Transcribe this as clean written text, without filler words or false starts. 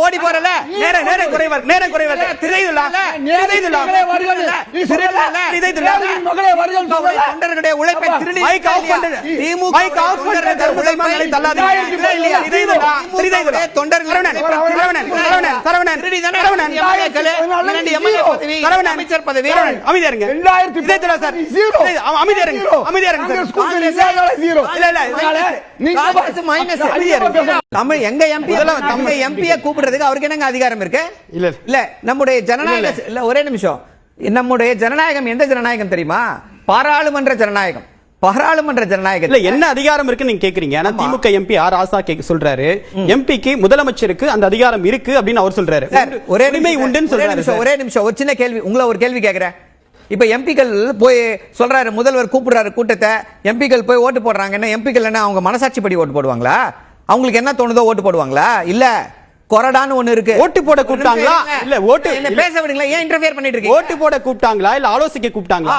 ஓடி போறல நேரம் குறைவர் தொண்டர்களுடைய உழைப்பை திருடி அமைச்சர் பதவி எம்பியை கூப்பிடுறதுக்கு அவருக்கு என்னங்க அதிகாரம் இருக்கு? இல்ல நம்முடைய ஜனநாயக ஒரே நிமிஷம், நம்முடைய ஜனநாயகம் எந்த ஜனநாயகம் தெரியுமா? பாராளுமன்ற ஜனநாயகம். பாராளுமன்ற ஜனநாயகம் என்ன அதிகாரம் இருக்கு நீங்க கேக்குறீங்க? ஆனா திமுக எம்பி ஆர் ஆசா சொல்றாரு, எம்பிக்கு முதலமைச்சருக்கு அந்த அதிகாரம் இருக்கு அப்படின்னு அவர் சொல்றாரு. ஒரே உண்டுன்னு சொல்றாரு. ஒரே நிமிஷம், ஒரு சின்ன கேள்வி, உங்களை ஒரு கேள்வி கேக்குறேன். இப்ப எம்பிக்கள் போய் சொல்றாரு, முதல்வர் கூப்பிடுறாரு கூட்டத்தை, எம்பிக்கள் போய் ஓட்டு போடுறாங்க. என்ன எம்பிக்கள் என்ன அவங்க மனசாட்சிப்படி ஓட்டு போடுவாங்களா? அவங்களுக்கு என்ன தோணுதோ ஓட்டு போடுவாங்களா? இல்ல கொரடான்னு ஒண்ணு இருக்கு. ஓட்டு போட கூப்பிட்டாங்களா? இல்ல ஓட்டு பேச விடுங்களா? ஏன் இன்டர்ஃபியர் பண்ணிட்டு இருக்கீங்க? ஓட்டு போட கூப்பிட்டாங்களா இல்ல ஆலோசிக்க கூப்பிட்டாங்களா?